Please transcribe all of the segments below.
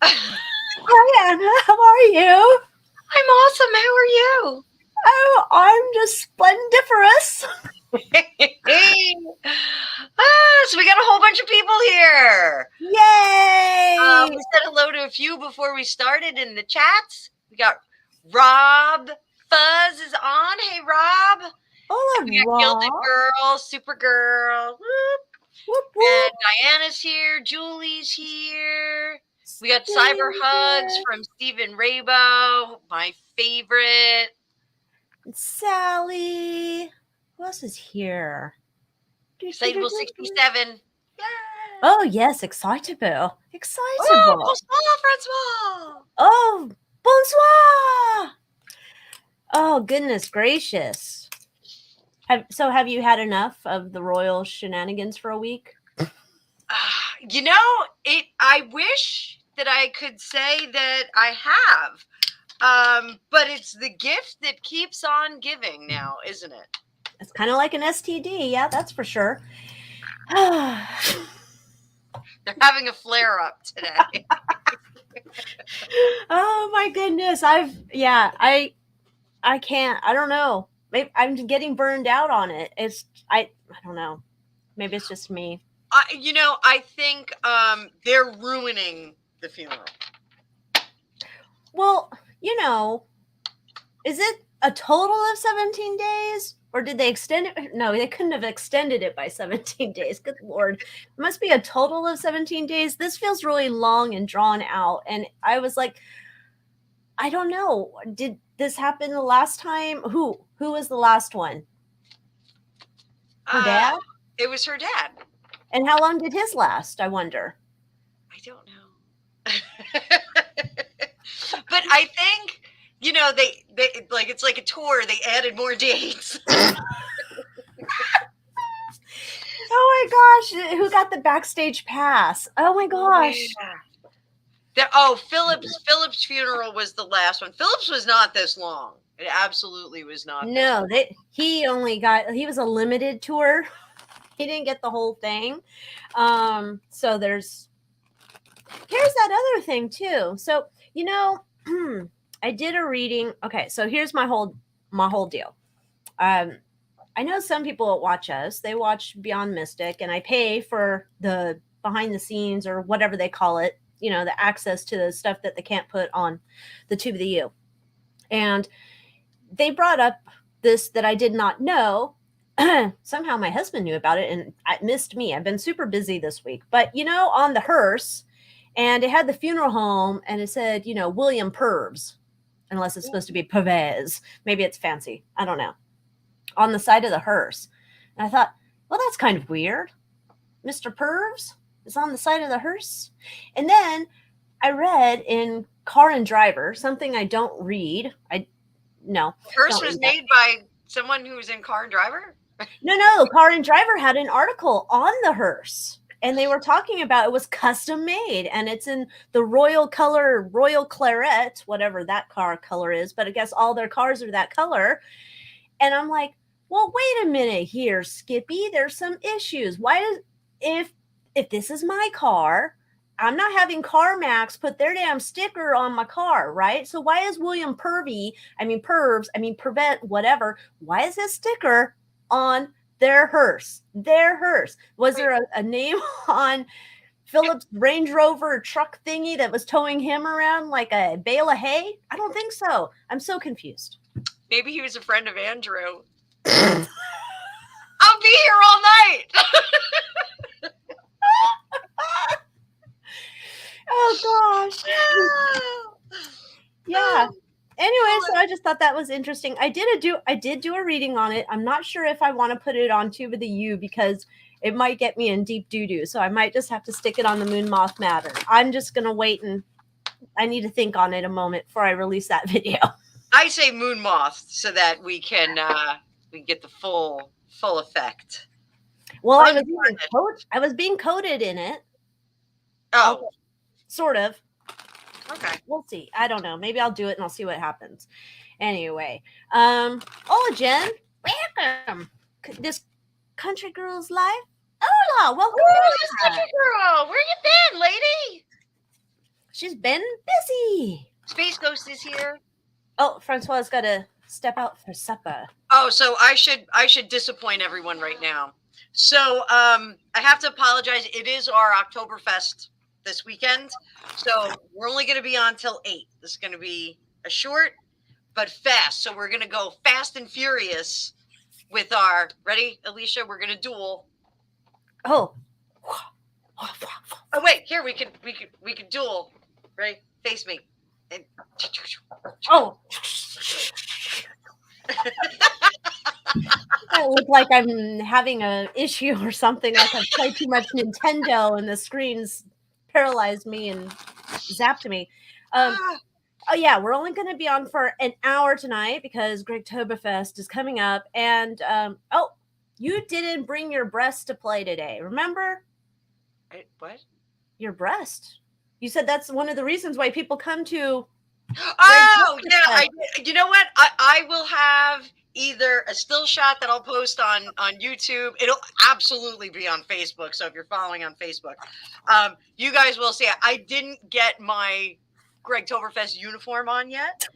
Hi, Anna. How are you? I'm awesome. How are you? Oh, I'm just splendiferous. So we got a whole bunch of people here. Yay! We said hello to a few before we started in the chats. We got Rob Fuzz is on. Hey, Rob. Hola, We got Gilded Rob. Girl, Supergirl. Whoop. Whoop, And whoop. Diana's here. Julie's here. We got Cyber Hugs from Stephen Raybo, my favorite. Sally. Who else is here? Excitable 67. Yeah. Oh, yes, excitable. Oh, Excitable. bonsoir, Francois. Oh, bonsoir. Oh, goodness gracious. Have you had enough of the royal shenanigans for a week? I wish that I could say that I have. But it's the gift that keeps on giving now, isn't it? It's kind of like an STD. Yeah, that's for sure. They're having a flare up today. Oh my goodness. I can't. I don't know. Maybe I'm getting burned out on it. I don't know. Maybe it's just me. I think they're ruining the funeral. Well, is it a total of 17 days? Or did they extend it? No, they couldn't have extended it by 17 days. Good Lord. It must be a total of 17 days. This feels really long and drawn out. And I was like, I don't know. Did this happen the last time? Who was the last one? Her dad? It was her dad. And how long did his last, I wonder? I don't know. But I think, they like, it's like a tour. They added more dates. Oh my gosh. Who got the backstage pass? Oh my gosh. Yeah. Philip's funeral was the last one. Philip's was not this long. It absolutely was not. No, he was a limited tour. He didn't get the whole thing. So here's that other thing too. So, I did a reading. Okay, so here's my whole deal. I know some people watch us. They watch Beyond Mystic, and I pay for the behind the scenes or whatever they call it, the access to the stuff that they can't put on the Tube of the U. And they brought up this that I did not know. Somehow my husband knew about it, and it missed me. I've been super busy this week. But, on the hearse, and it had the funeral home, and it said, William Purves, unless it's supposed to be Purves. Maybe it's fancy. I don't know. On the side of the hearse. And I thought, well, that's kind of weird. Mr. Purves is on the side of the hearse. And then I read in Car and Driver, something I don't read. No. Hearse was made by someone who was in Car and Driver? No. Car and Driver had an article on the hearse. And they were talking about it was custom made. And it's in the royal color, royal claret, whatever that car color is. But I guess all their cars are that color. And I'm like, well, wait a minute here, Skippy. There's some issues. Why if this is my car, I'm not having CarMax put their damn sticker on my car, right? So why is William Purvet, whatever, why is this sticker on their hearse? Their hearse. Was there a name on Philip's Range Rover truck thingy that was towing him around like a bale of hay? I don't think so. I'm so confused. Maybe he was a friend of Andrew. I'll be here all night. Oh gosh. Yeah. Anyway, so I just thought that was interesting. I did do a reading on it. I'm not sure if I want to put it on Tube of the U because it might get me in deep doo-doo. So I might just have to stick it on the Moon Moth Matter. I'm just gonna wait, and I need to think on it a moment before I release that video. I say Moon Moth so that we can get the full effect. Well, I was being coated in it. Oh, sort of. Okay. We'll see. I don't know. Maybe I'll do it and I'll see what happens. Anyway, hola, Jen. Welcome. This Country Girl's Life. Hola, welcome. Ooh, this Country Girl. Where you been, lady? She's been busy. Space Ghost is here. Oh, Francois's got to step out for supper. Oh, so I should disappoint everyone right now. So I have to apologize. It is our Oktoberfest this weekend, so we're only going to be on till 8. This is going to be a short but fast. So we're going to go fast and furious with our ready, Alycia. We're going to duel. Oh. Oh wait, here we can duel. Right, face me. And... Oh. I look like I'm having an issue or something. Like I've played too much Nintendo and the screen's paralyzed me and zapped me. Oh yeah, we're only going to be on for an hour tonight because Gregtoberfest is coming up. And oh, you didn't bring your breast to play today. Remember? What? Your breast. You said that's one of the reasons why people come to. Oh yeah, you know what? I will have either a still shot that I'll post on YouTube. It'll absolutely be on Facebook. So if you're following on Facebook, you guys will see it. I didn't get my Gregtoberfest uniform on yet.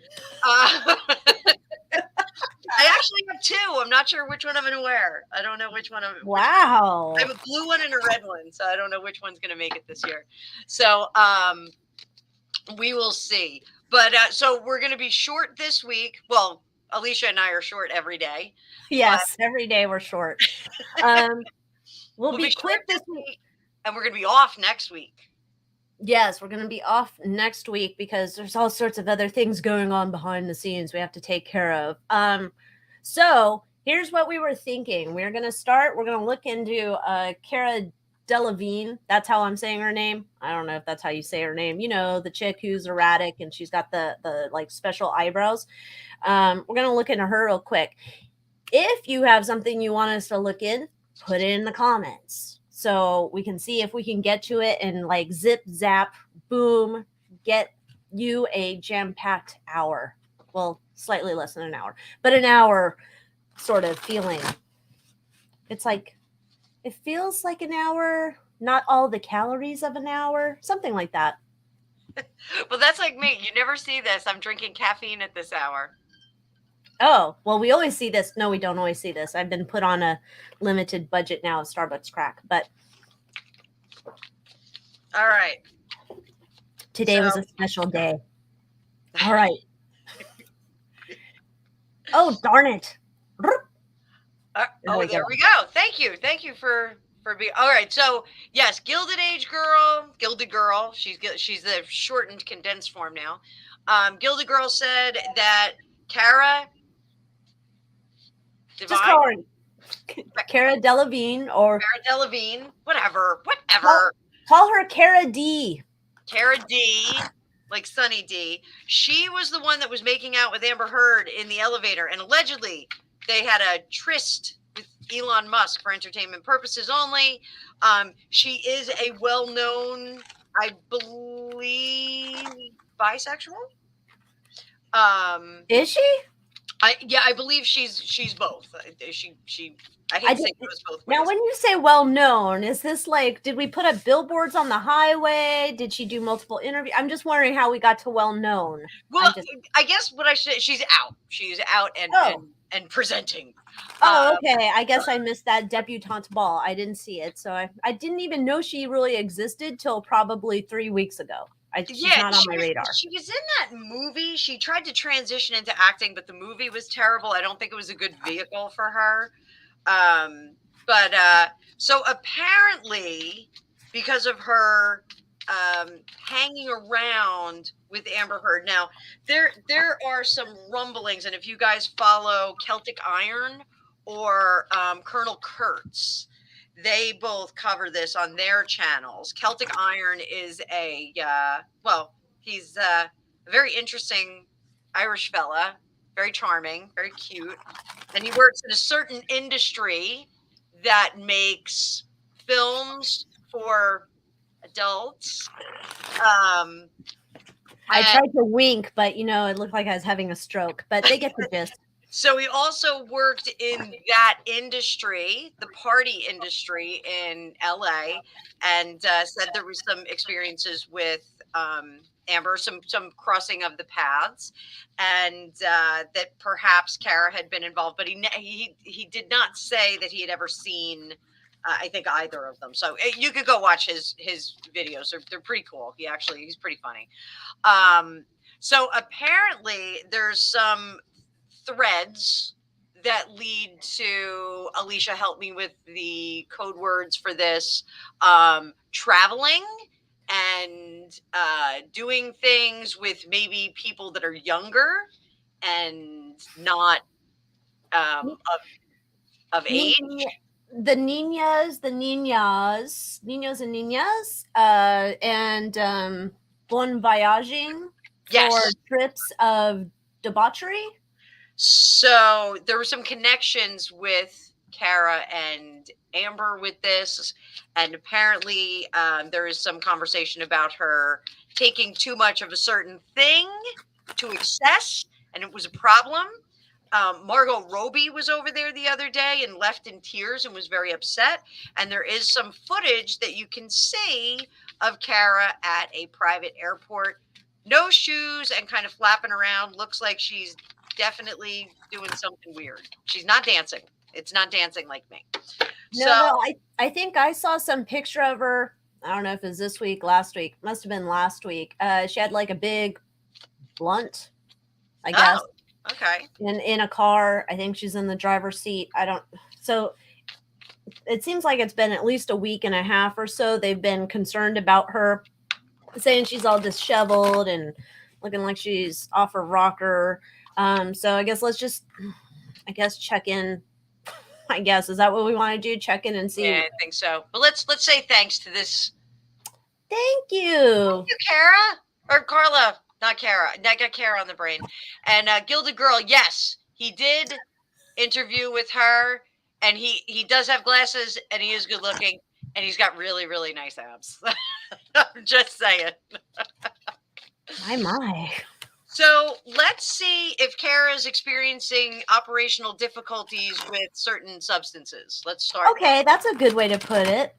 I actually have 2. I'm not sure which one I'm going to wear. I don't know which one Wow. I have a blue one and a red one, so I don't know which one's going to make it this year. So we will see. But so we're going to be short this week. Well, Alycia and I are short every day. Yes, every day we're short. We'll be quick this week. And we're going to be off next week. Yes, we're going to be off next week because there's all sorts of other things going on behind the scenes we have to take care of. So here's what we were thinking. We're going to look into Cara Delevingne. That's how I'm saying her name. I don't know if that's how you say her name. You know, the chick who's erratic and she's got the like special eyebrows. We're going to look into her real quick. If you have something you want us to look in, put it in the comments so we can see if we can get to it and like zip, zap, boom, get you a jam-packed hour. Well, slightly less than an hour, but an hour sort of feeling. It's like, it feels like an hour, not all the calories of an hour, something like that. Well, that's like me. You never see this. I'm drinking caffeine at this hour. Oh, well, we always see this. No, we don't always see this. I've been put on a limited budget now of Starbucks crack, but. All right. Today was a special day. All right. Oh, darn it. There we go. Thank you. Thank you for being. All right. So yes, Gilded Girl. She's the shortened condensed form now. Gilded Girl said that Cara Delevingne. Just call her Cara Delevingne or Cara Delevingne. Whatever. Call her Cara D. Cara D, like Sunny D. She was the one that was making out with Amber Heard in the elevator, and allegedly they had a tryst with Elon Musk for entertainment purposes only. She is a well-known, I believe, bisexual. Is she? I believe she's both. I hate to say it was both ways. Now, when you say well-known, is this like, did we put up billboards on the highway? Did she do multiple interviews? I'm just wondering how we got to well-known. Well, I guess what I should, she's out. She's out and presenting. Oh, okay. I guess I missed that debutante ball. I didn't see it. So I didn't even know she really existed till probably 3 weeks ago. She's not on my radar. She was in that movie. She tried to transition into acting, but the movie was terrible. I don't think it was a good vehicle for her. So apparently, because of her hanging around with Amber Heard. Now, there are some rumblings, and if you guys follow Celtic Iron or Colonel Kurtz, they both cover this on their channels. Celtic Iron is he's a very interesting Irish fella, very charming, very cute, and he works in a certain industry that makes films for adults. I tried to wink, but it looked like I was having a stroke, but they get the gist. So he also worked in that industry, the party industry in LA, and said there was some experiences with Amber, some crossing of the paths, and that perhaps Cara had been involved, but he did not say that he had ever seen. I think either of them. So you could go watch his videos. They're pretty cool. He's pretty funny. So apparently there's some threads that lead to Alycia, help me with the code words for this, traveling and doing things with maybe people that are younger and not of age. The niños and niñas, and bon voyaging for trips of debauchery. So there were some connections with Cara and Amber with this, and apparently there is some conversation about her taking too much of a certain thing to excess, and it was a problem. Margot Robbie was over there the other day and left in tears and was very upset. And there is some footage that you can see of Cara at a private airport, no shoes and kind of flapping around. Looks like she's definitely doing something weird. She's not dancing. It's not dancing like me. No, I think I saw some picture of her. I don't know if it was this week, last week. Must have been last week. She had like a big blunt, I guess. Okay. In a car. I think she's in the driver's seat. So it seems like it's been at least a week and a half or so. They've been concerned about her, saying she's all disheveled and looking like she's off her rocker. So I guess let's just, check in. I guess, is that what we want to do? Check in and see. Yeah, I think so. But let's say thanks to this. Thank you. Thank you, Cara or Carla. Not Cara. I got Cara on the brain. And Gilded Girl, yes, he did interview with her, and he does have glasses, and he is good looking, and he's got really, really nice abs. I'm just saying. My. So let's see if Cara is experiencing operational difficulties with certain substances. Let's start. Okay, that's a good way to put it.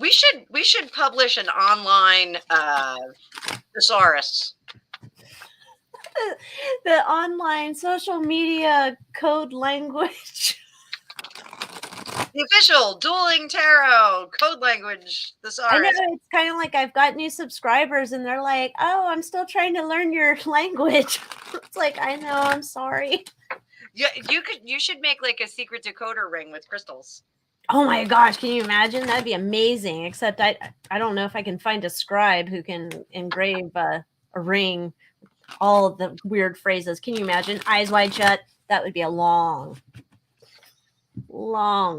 We should publish an online thesaurus. The online social media code language. The official Dueling Tarot code language thesaurus. I know, it's kind of like I've got new subscribers and they're like, "Oh, I'm still trying to learn your language." It's like, I know, I'm sorry. Yeah, you should make like a secret decoder ring with crystals. Oh my gosh, can you imagine? That'd be amazing. Except I don't know if I can find a scribe who can engrave a ring, all of the weird phrases. Can you imagine? Eyes wide shut. That would be a long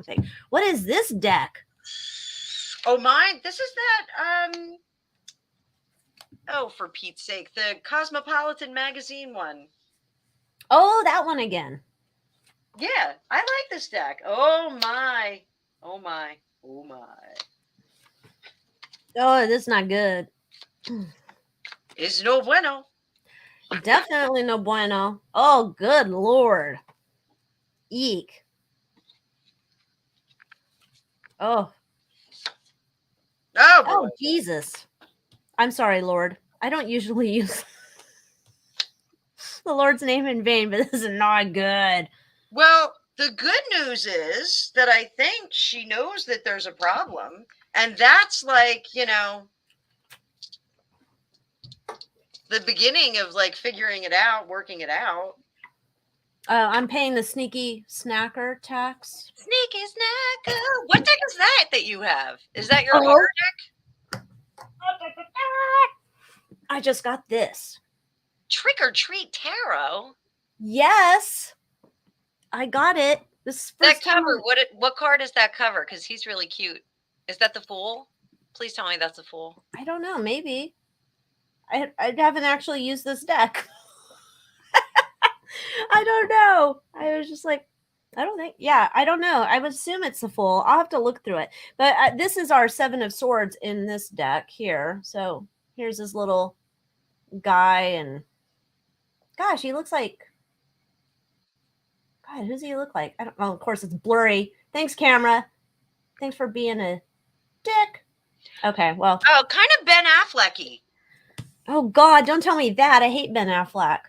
thing. What is this deck? Oh, mine. This is that. Oh, for Pete's sake, the Cosmopolitan magazine one. Oh, that one again. Yeah, I like this deck. Oh my. Oh my. Oh my. Oh, this is not good. It's no bueno. Definitely no bueno. Oh, good Lord. Eek. Oh. Oh, Jesus. I'm sorry, Lord. I don't usually use the Lord's name in vain, but this is not good. Well, the good news is that I think she knows that there's a problem. And that's like, the beginning of like figuring it out, working it out. I'm paying the sneaky snacker tax. Sneaky snacker. What deck is that you have? Is that your horror deck? I just got this. Trick or Treat Tarot? Yes. I got it. This that cover, what card is that cover? Because he's really cute. Is that the Fool? Please tell me that's the Fool. I don't know. Maybe. I haven't actually used this deck. I don't know. I was just like, I don't know. I would assume it's the Fool. I'll have to look through it. But this is our Seven of Swords in this deck here. So here's this little guy, and gosh, he looks like, God, who does he look like? I don't know. Of course, it's blurry. Thanks, camera. Thanks for being a dick. Okay, well. Oh, kind of Ben Affleck-y. Oh God, don't tell me that. I hate Ben Affleck.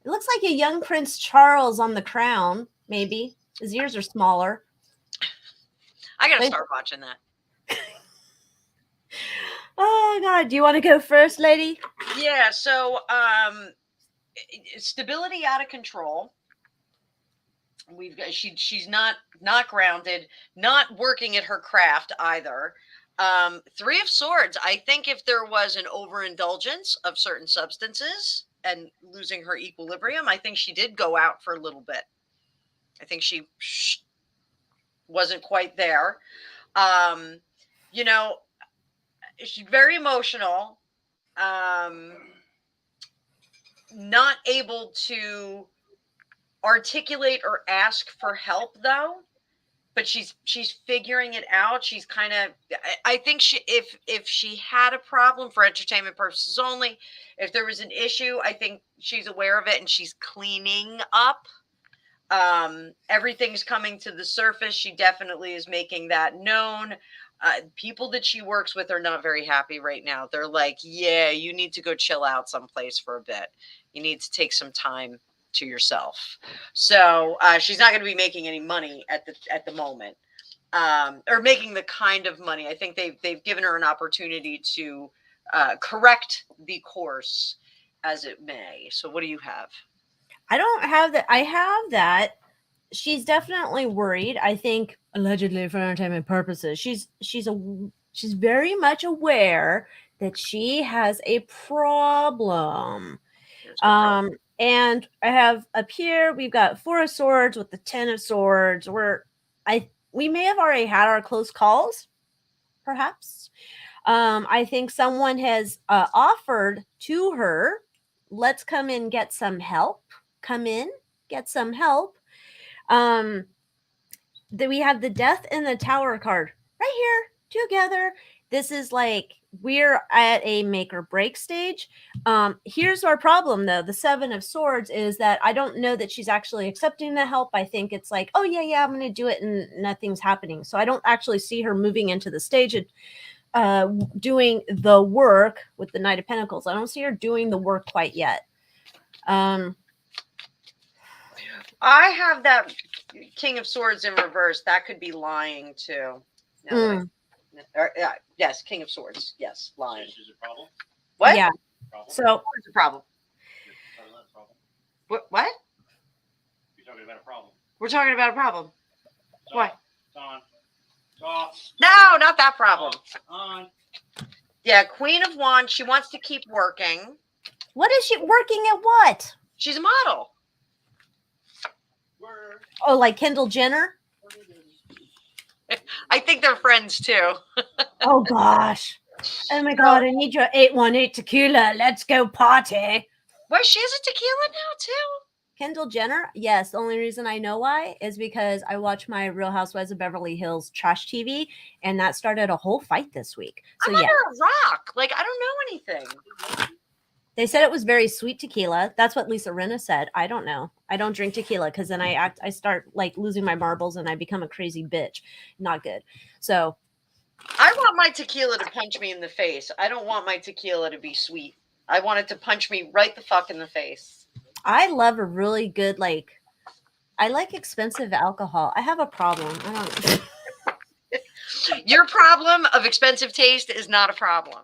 It looks like a young Prince Charles on The Crown, maybe. His ears are smaller. I gotta start watching that. Oh God, do you want to go first, lady? Yeah, so stability out of control. We've got she's not grounded, not working at her craft either. Three of Swords. I think if there was an overindulgence of certain substances and losing her equilibrium, I think she did go out for a little bit. I think she wasn't quite there. You know, she's very emotional. Not able to articulate or ask for help though, but she's figuring it out. She's kind of, I think she, if she had a problem for entertainment purposes only, if there was an issue, I think she's aware of it and she's cleaning up. Everything's coming to the surface. She definitely is making that known. People that she works with are not very happy right now. They're like, yeah, you need to go chill out someplace for a bit. You need to take some time to yourself. So she's not going to be making any money at the moment, or making the kind of money. I think they've given her an opportunity to correct the course as it may. So what do you have? I don't have that. I have that. She's definitely worried. I think allegedly for entertainment purposes. She's very much aware that she has a problem. And I have up here we've got Four of Swords with the Ten of Swords. We may have already had our close calls, perhaps. I think someone has offered to her, let's come in, get some help. Come in, get some help. That we have the Death and the Tower card right here together. This is like we're at a make or break stage. Here's our problem though. The Seven of Swords is that I don't know that she's actually accepting the help. I think it's like, oh yeah, I'm going to do it, and nothing's happening. So I don't actually see her moving into the stage of doing the work with the Knight of Pentacles. I don't see her doing the work quite yet. I have that King of Swords in reverse. That could be lying too. No, yes, King of Swords. Yes, lying. Is a problem? What? Yeah. Problem? So What's the problem? What? You're talking about a problem. We're talking about a problem. It's Why? on. It's off. No, not that problem. On. Yeah, Queen of Wands. She wants to keep working. what is she working at? What? She's a model. Word. Oh, like Kendall Jenner? I think they're friends too. Oh gosh. Oh my God, I need your 818 tequila. Let's go party. Well, she has a tequila now too. Kendall Jenner? Yes. The only reason I know why is because I watch my Real Housewives of Beverly Hills trash TV, and that started a whole fight this week. So I'm yeah, under a rock. Like I don't know anything. they said it was very sweet tequila. That's what Lisa Rinna said. I don't know. I don't drink tequila because then I start like losing my marbles and I become a crazy bitch. Not good. So I want my tequila to punch me in the face. I don't want my tequila to be sweet. I want it to punch me right the fuck in the face. I love a really good I like expensive alcohol. I have a problem. I don't. Your problem of expensive taste is not a problem.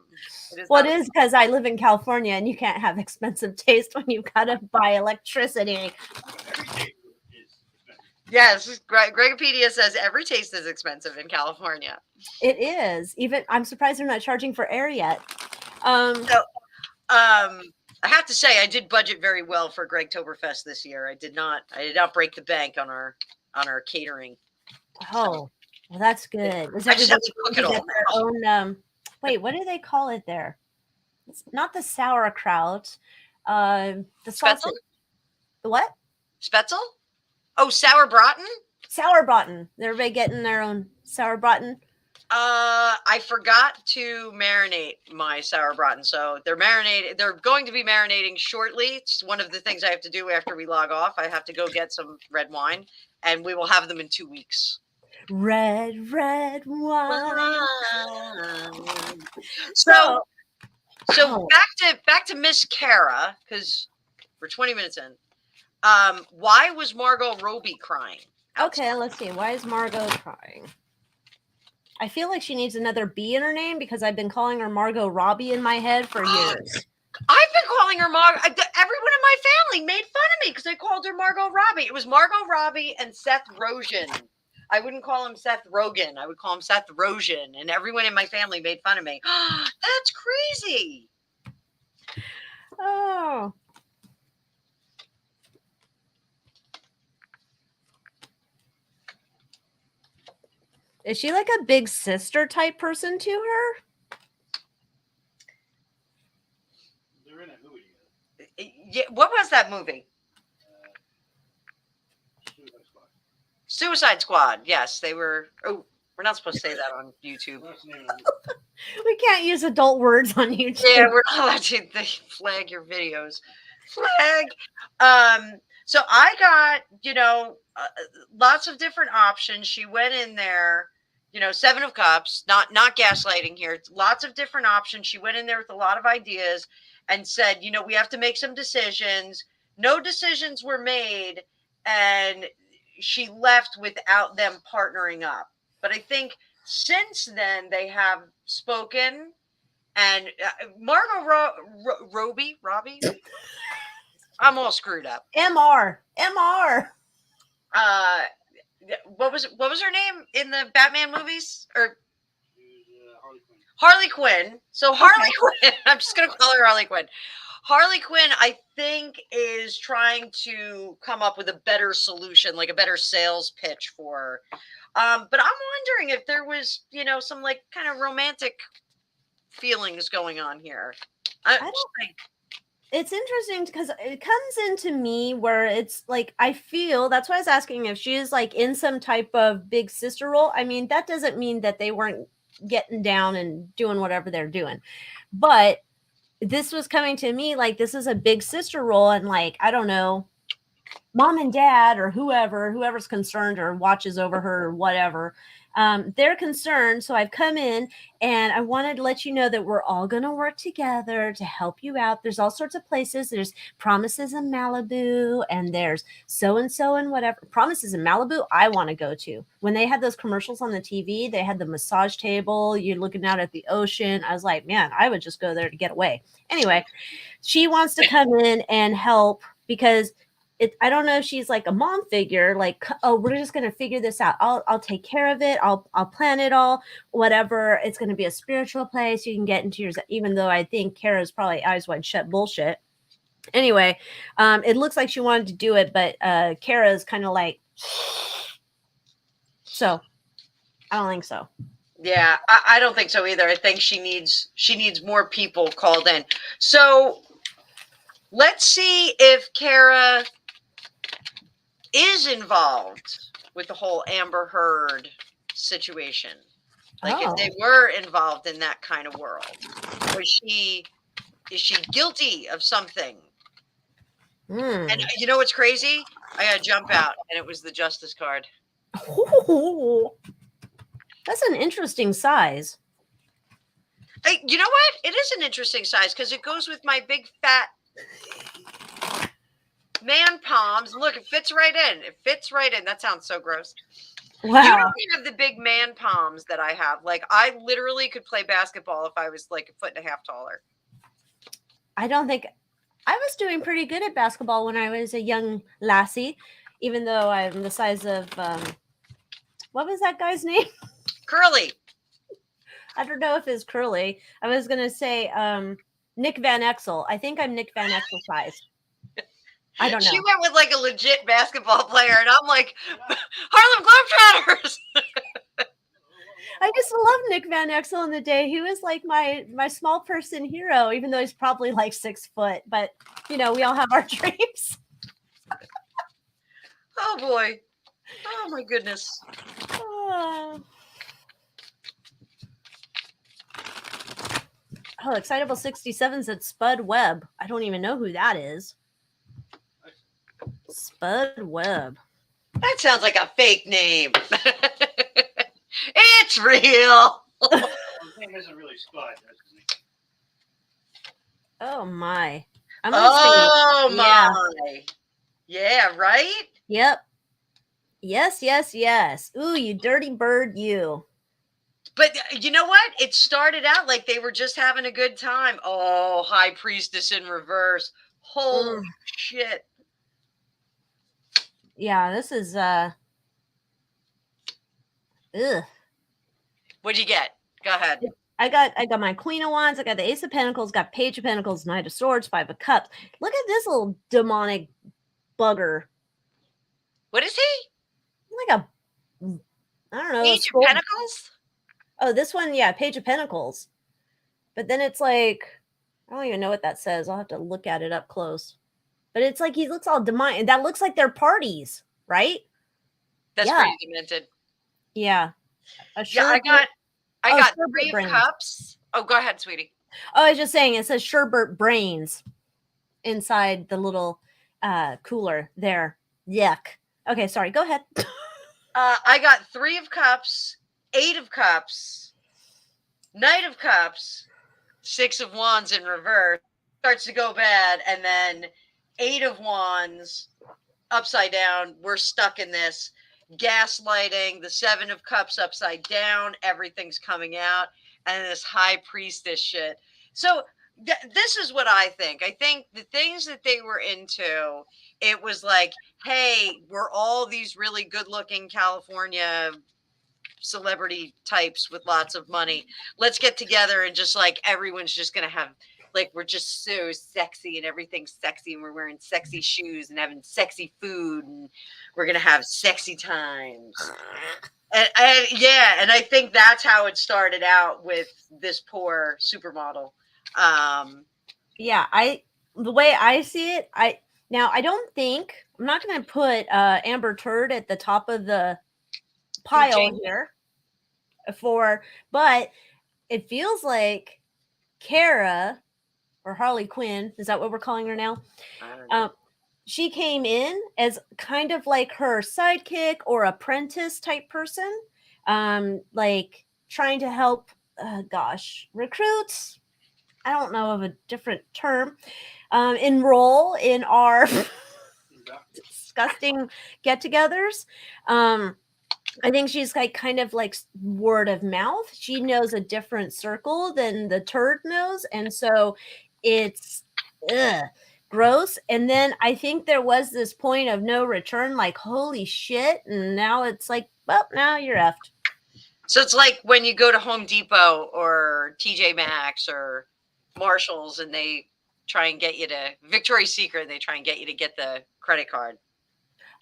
Well, it is because I live in California and you can't have expensive taste when you've got to buy electricity. Yes, Gregopedia says every taste is expensive in California. It is. Even I'm surprised they're not charging for air yet. I have to say I did budget very well for Gregtoberfest this year. I did not break the bank on our catering. Oh, well, that's good. Is I just have everybody to cook get it all. their own? Wait, what do they call it there? It's not the sauerkraut. The Spätzle? sausage. The what? Spätzle? Oh, sauerbraten? Sauerbraten. Everybody getting their own sauerbraten? I forgot to marinate my sauerbraten, so they're marinated. They're going to be marinating shortly. It's one of the things I have to do after we log off. I have to go get some red wine, and we will have them in 2 weeks. red, red wine. So Oh. back to Miss Cara, because we're 20 minutes in. Why was Margot Robbie crying? Okay, let's see. Why is Margot crying? I feel like she needs another B in her name because I've been calling her Margot Robbie in my head for years. I've been calling her Margot. Everyone in my family made fun of me because I called her Margot Robbie. It was Margot Robbie and Seth Rogen. I wouldn't call him Seth Rogen. I would call him Seth Rogen. And everyone in my family made fun of me. That's crazy. Oh. Is she like a big sister type person to her? They're in a movie together. Yeah, what was that movie? Suicide Squad. Suicide Squad. Yes, they were. Oh, we're not supposed to say that on YouTube. What's the name of the movie? We can't use adult words on YouTube. Yeah, we're not allowed to. They flag your videos. Flag. So I got, lots of different options. She went in there, Seven of Cups, not gaslighting here. It's lots of different options. She went in there with a lot of ideas and said, we have to make some decisions. No decisions were made, and she left without them partnering up. But I think since then they have spoken, and Margot Robbie. I'm all screwed up. MR. What was her name in the Batman movies? Or Harley Quinn. Harley Quinn. So Harley Quinn. I'm just gonna call her Harley Quinn. Harley Quinn, I think, is trying to come up with a better solution, like a better sales pitch for her. But I'm wondering if there was, some like kind of romantic feelings going on here. I don't think. It's interesting because it comes into me where it's like, I feel, that's why I was asking if she is like in some type of big sister role. I mean, that doesn't mean that they weren't getting down and doing whatever they're doing. But this was coming to me like this is a big sister role, and like, I don't know, mom and dad or whoever's concerned or watches over her or whatever, they're concerned. So I've come in and I wanted to let you know that we're all going to work together to help you out. There's all sorts of places. There's Promises in Malibu, and there's so-and-so and whatever. Promises in Malibu, I want to go to. When they had those commercials on the TV, they had the massage table. You're looking out at the ocean. I was like, man, I would just go there to get away. Anyway, she wants to come in and help because I don't know if she's like a mom figure, like, oh, we're just going to figure this out. I'll take care of it. I'll plan it all, whatever. It's going to be a spiritual place. You can get into yours, even though I think Cara's probably eyes wide shut bullshit. Anyway, it looks like she wanted to do it, but Cara's kind of like, so I don't think so. Yeah, I don't think so either. I think she needs more people called in. So let's see if Cara is involved with the whole Amber Heard situation. Like if they were involved in that kind of world. Is she guilty of something? And you know what's crazy? I gotta jump out, and it was the Justice card. Ooh, that's an interesting size. You know what? It is an interesting size because it goes with my big fat man palms. Look, it fits right in. That sounds so gross. Wow. You don't have the big man palms that I have. Like, I literally could play basketball if I was like 1.5 feet taller. I don't think I was doing pretty good at basketball when I was a young lassie, even though I'm the size of what was that guy's name? Curly. I don't know if it's Curly. I was gonna say Nick Van Exel. I think I'm Nick Van Exel size. I don't know. She went with like a legit basketball player, and I'm like, Harlem Globetrotters. I used to love Nick Van Exel in the day. He was like my small person hero, even though he's probably like 6 foot. But we all have our dreams. Oh boy! Oh my goodness! Oh, Excitable 67's at Spud Webb. I don't even know who that is. Spud Webb. That sounds like a fake name. That's real. His name isn't really Spud. That's his name. Oh my. I'm gonna Oh say, yeah. my. Yeah, right? Yep. Yes, yes, yes. Ooh, you dirty bird, you. But you know what? It started out like they were just having a good time. Oh, High Priestess in reverse. Holy shit. Yeah, this is ugh. What'd you get? Go ahead. I got my Queen of Wands, I got the Ace of Pentacles, got Page of Pentacles, Knight of Swords, Five of Cups. Look at this little demonic bugger. What is he? Like a I don't know. Page of Pentacles? Oh, this one, yeah, Page of Pentacles. But then it's like, I don't even know what that says. I'll have to look at it up close. But it's like he looks all demonic. That looks like their parties, right? That's Yeah. pretty demented. Yeah. Yeah, I got 3 of brains. cups. Oh, go ahead, sweetie. Oh, I was just saying, it says sherbet brains inside the little cooler there. Yuck. Okay, sorry. Go ahead. I got 3 of cups, 8 of cups, Knight of Cups, 6 of Wands in reverse. Starts to go bad, and then 8 of Wands upside down. We're stuck in this gaslighting, the 7 of Cups upside down. Everything's coming out, and this High Priestess shit. So this is what I think. I think the things that they were into, it was like, hey, we're all these really good-looking California celebrity types with lots of money. Let's get together and just like everyone's just gonna have like we're just so sexy and everything's sexy and we're wearing sexy shoes and having sexy food and we're gonna have sexy times. And yeah, and I think that's how it started out with this poor supermodel. Yeah, the way I see it, I don't think I'm not going to put Amber Turd at the top of the pile here but it feels like Cara or Harley Quinn, is that what we're calling her now? I don't know. She came in as kind of like her sidekick or apprentice type person, like trying to help recruits. I don't know of a different term. Enroll in our disgusting get-togethers. I think she's like kind of like word of mouth. She knows a different circle than the turd knows, and so it's gross. And then I think there was this point of no return, like holy shit, and now it's like, well, now you're effed. So it's like when you go to Home Depot or TJ Maxx or Marshalls and they try and get you to Victoria's Secret and they try and get you to get the credit card.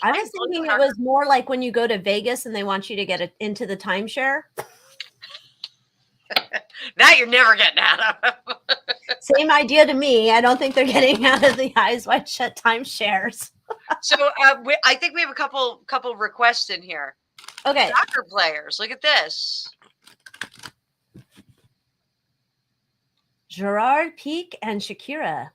I was thinking it was more like when you go to Vegas and they want you to get into the timeshare. Now you're never getting out of it. Same idea to me. I don't think they're getting out of the eyes wide shut timeshares. So I think we have a couple requests in here. Okay. Soccer players, look at this. Gerard Pique and Shakira.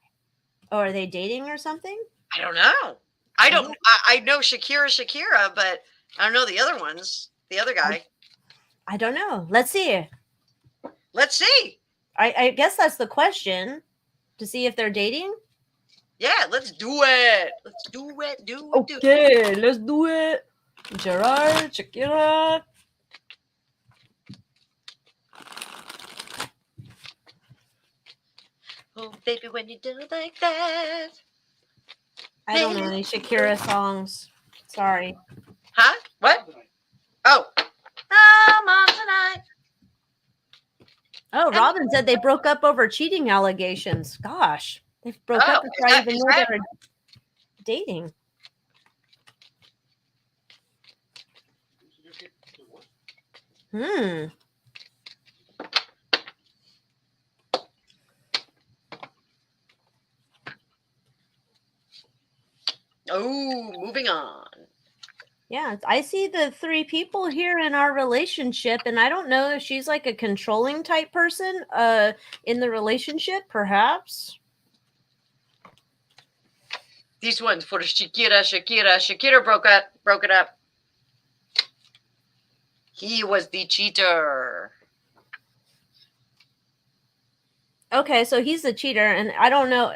Oh, are they dating or something? I don't know. I know Shakira, but I don't know the other ones. The other guy. I don't know. Let's see. Let's see. I guess that's the question. To see if they're dating? Yeah, let's do it. Let's do it. Okay, let's do it. Gerard, Shakira. Oh, baby, when you do like that. I don't know any Shakira songs. Sorry. Huh? What? Oh. I'm on tonight. Oh, Robin said they broke up over cheating allegations. Gosh. They broke up before I even knew they were dating. Oh, moving on. Yeah, I see the 3 people here in our relationship, and I don't know if she's like a controlling type person in the relationship, perhaps. These ones for Shakira broke it up. He was the cheater. Okay, so he's a cheater, and I don't know.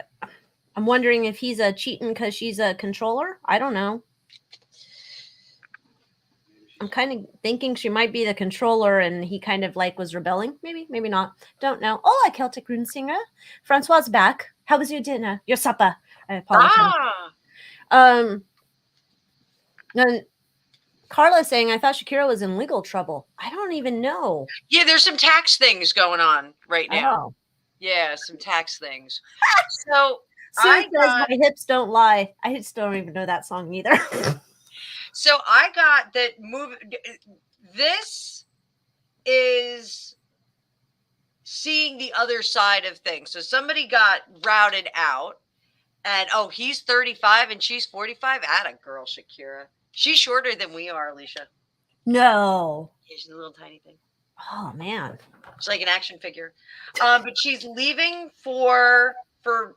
I'm wondering if he's a cheating because she's a controller. I don't know. I'm kind of thinking she might be the controller, and he kind of like was rebelling. Maybe, maybe not. Don't know. Hola, Celtic Rune Singer. Francois back. How was your dinner? Your supper? I apologize. No, Carla's saying I thought Shakira was in legal trouble. I don't even know. Yeah, there's some tax things going on right now. Oh. Yeah, some tax things. So Sue says my hips don't lie. I still don't even know that song either. So I got that movie. This is seeing the other side of things. So somebody got routed out, and he's 35 and she's 45. Atta girl, Shakira. She's shorter than we are, Alycia. No. Yeah, she's a little tiny thing. Oh man. It's like an action figure. But she's leaving for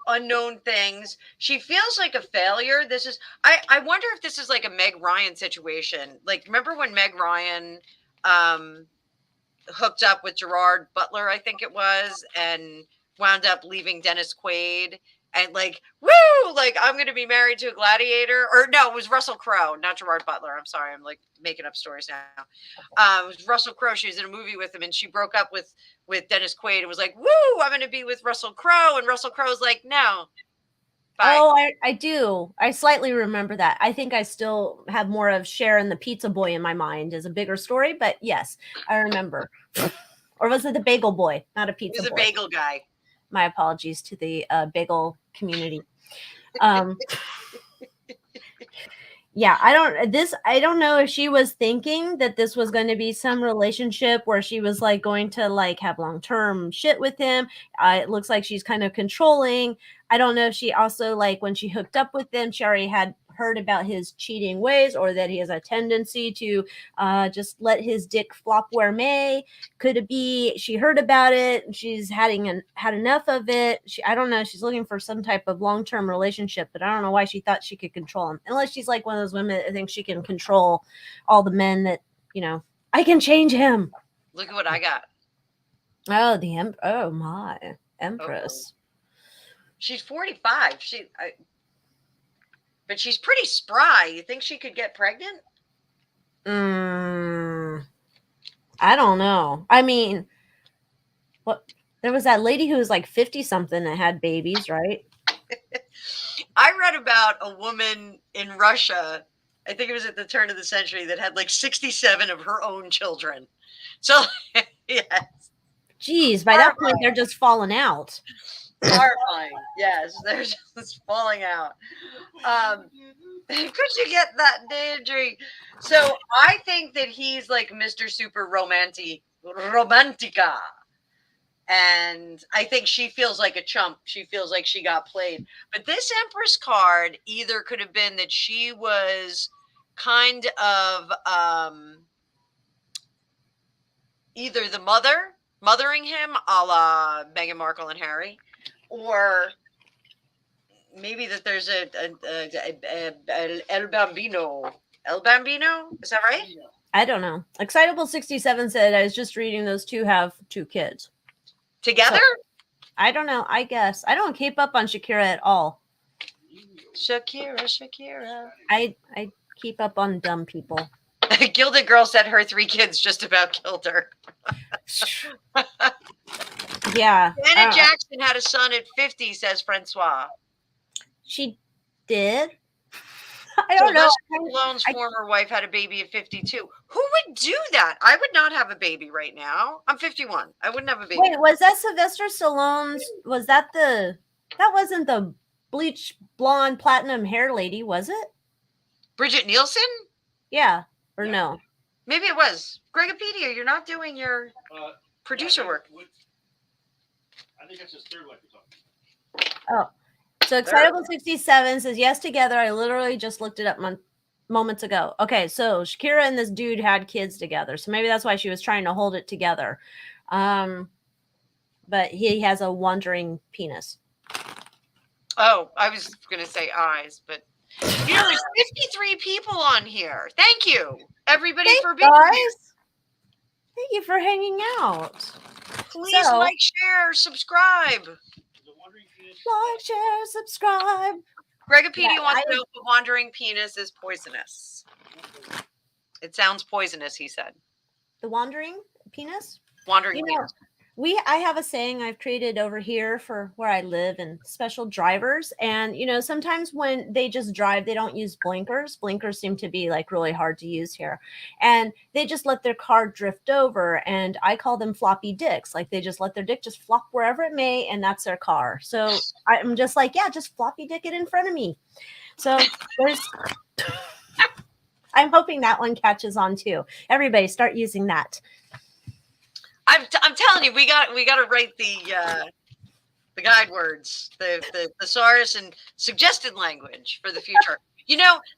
unknown things. She feels like a failure. This is I wonder if this is like a Meg Ryan situation. Like, remember when Meg Ryan hooked up with Gerard Butler, I think it was, and wound up leaving Dennis Quaid, and like, woo, like, I'm gonna be married to a gladiator. Or no, it was Russell Crowe, not Gerard Butler. I'm sorry, I'm like making up stories now. It was Russell Crowe. She was in a movie with him, and she broke up with Dennis Quaid and was like, woo, I'm gonna be with Russell Crowe. And Russell Crowe's like, no. Bye. Oh, I do. I slightly remember that. I think I still have more of Cher and the Pizza Boy in my mind as a bigger story, but yes, I remember. Or was it the Bagel Boy, not a pizza boy? He was a bagel guy. My apologies to the bagel community. Yeah, I don't know if she was thinking that this was going to be some relationship where she was like going to like have long-term shit with him. It looks like she's kind of controlling. I don't know if she also, like, when she hooked up with him, she already had heard about his cheating ways, or that he has a tendency to just let his dick flop where may. Could it be she heard about it, she's had enough of it? I don't know. She's looking for some type of long-term relationship, but I don't know why she thought she could control him. Unless she's like one of those women that thinks she can control all the men that, I can change him. Look at what I got. Oh, oh my Empress. She's 45. But she's pretty spry. You think she could get pregnant? I don't know. I mean, there was that lady who was like 50 something that had babies, right? I read about a woman in Russia, I think it was at the turn of the century, that had like 67 of her own children. So, yes. Geez, by that point, they're just falling out. Horrifying. Yes, they're just falling out. Could you get that daydream? So I think that he's like Mr. Super Romantica. And I think she feels like a chump. She feels like she got played. But this Empress card either could have been that she was kind of either the mothering him, a la Meghan Markle and Harry, or maybe that there's a El Bambino. El Bambino? Is that right? I don't know. Excitable 67 said, I was just reading those two have 2 kids. Together? So, I don't know. I guess. I don't keep up on Shakira at all. Shakira. I keep up on dumb people. Gilded Girl said her 3 kids just about killed her. Yeah. Janet Jackson had a son at 50, says Francois. She did? I don't know. Stallone's former wife had a baby at 52. Who would do that? I would not have a baby right now. I'm 51. I wouldn't have a baby. Wait, was that Sylvester Stallone's? Was that that wasn't the bleach blonde platinum hair lady, was it? Bridget Nielsen? Yeah. Or no? Maybe it was. Gregopedia, you're not doing your producer work. I think that's his third wife you're talking Oh. about. So Excitable 67 says, yes, together. I literally just looked it up moments ago. Okay, so Shakira and this dude had kids together. So maybe that's why she was trying to hold it together. But he has a wandering penis. Oh, I was going to say eyes, but there's 53 people on here. Thank you, everybody, for being here. Thank you for hanging out. Please So- like, share, subscribe. The wandering penis. Like, share, subscribe. Gregopedia Yeah, wants to know if the wandering penis is poisonous. It sounds poisonous, he said. The wandering penis? Wandering You know, penis. I have a saying I've created over here for where I live and special drivers. And, sometimes when they just drive, they don't use blinkers. Blinkers seem to be like really hard to use here. And they just let their car drift over. And I call them floppy dicks. Like they just let their dick just flop wherever it may. And that's their car. So I'm just like, yeah, just floppy dick it in front of me. So there's, I'm hoping that one catches on too. Everybody start using that. I'm telling you, we got to write the guide words, the thesaurus and suggested language for the future.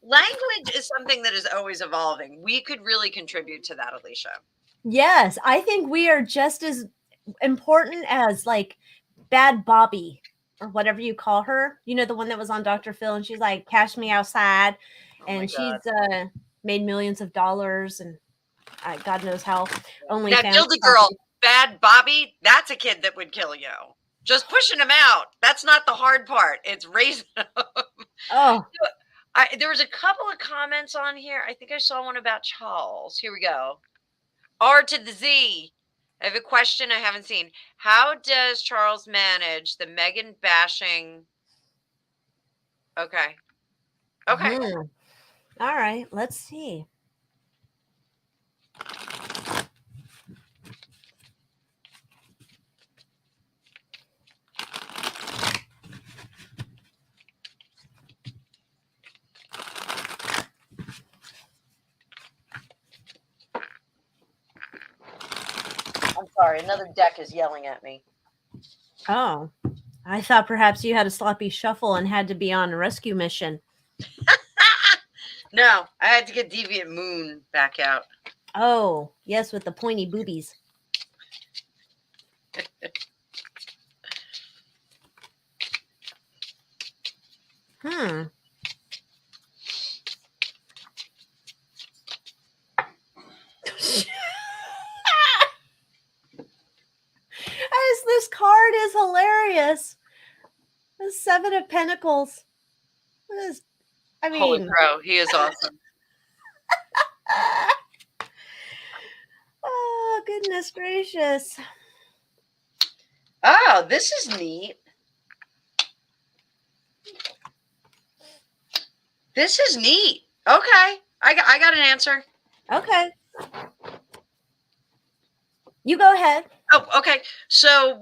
Language is something that is always evolving. We could really contribute to that, Alycia. Yes, I think we are just as important as like Bad Bobby or whatever you call her. The one that was on Dr. Phil and she's like, "Cash me outside," and she's made millions of dollars and God knows how. Only Now, Gilda Girl, Bad Bobby, that's a kid that would kill you. Just pushing him out. That's not the hard part. It's raising him. Oh, there was a couple of comments on here. I think I saw one about Charles. Here we go. R to the Z. I have a question I haven't seen. How does Charles manage the Meghan bashing? Okay. Okay. All right. Let's see. I'm sorry. Another deck is yelling at me. Oh, I thought perhaps you had a sloppy shuffle and had to be on a rescue mission. No, I had to get Deviant Moon back out. Oh, yes, with the pointy boobies. This card is hilarious. The Seven of Pentacles. Holy crow, he is awesome. Oh, goodness gracious. Oh, this is neat. This is neat. Okay. I got an answer. Okay. You go ahead. Oh, okay. So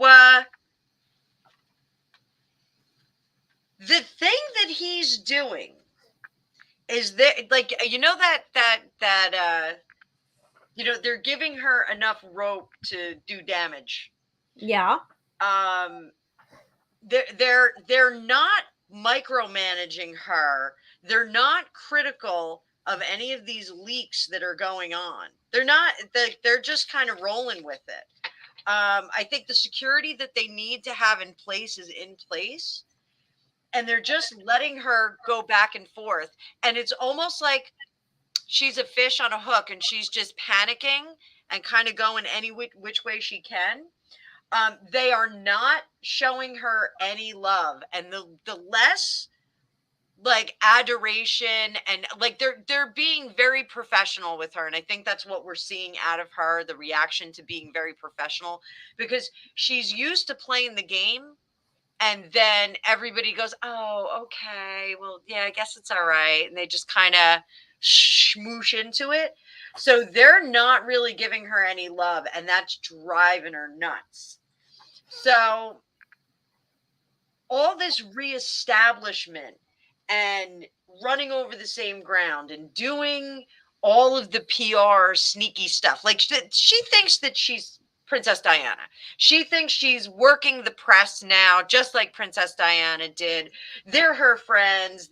the thing that he's doing is that, like, they're giving her enough rope to do damage. Yeah. They're not micromanaging her. They're not critical of any of these leaks that are going on. They're just kind of rolling with it. I think the security that they need to have in place is in place. And they're just letting her go back and forth. And it's almost like she's a fish on a hook and she's just panicking and kind of going any which way she can. They are not showing her any love. And the less like adoration and like they're being very professional with her. And I think that's what we're seeing out of her, the reaction to being very professional, because she's used to playing the game. And then everybody goes, "Oh, okay. Well, yeah, I guess it's all right." And they just kind of smoosh into it. So they're not really giving her any love. And that's driving her nuts. So all this reestablishment and running over the same ground and doing all of the PR sneaky stuff. Like she thinks that she's Princess Diana. She thinks she's working the press now, just like Princess Diana did. They're her friends.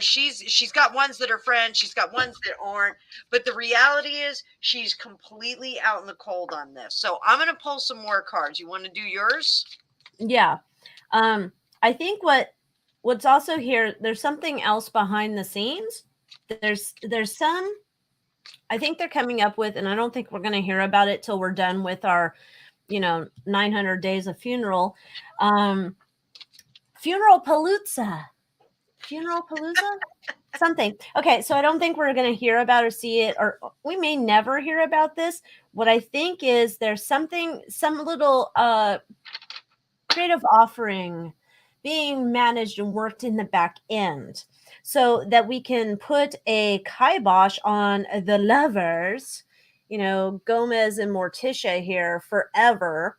She's got ones that are friends. She's got ones that aren't. But the reality is she's completely out in the cold on this. So I'm going to pull some more cards. You want to do yours? Yeah. I think what's also here, there's something else behind the scenes. There's some I think they're coming up with, and I don't think we're going to hear about it till we're done with our, 900 days of funeral. Funeral Palooza. Funeral Palooza? Something. Okay, so I don't think we're going to hear about or see it, or we may never hear about this. What I think is there's some little creative offering being managed and worked in the back end so that we can put a kibosh on the lovers, Gomez and Morticia here forever.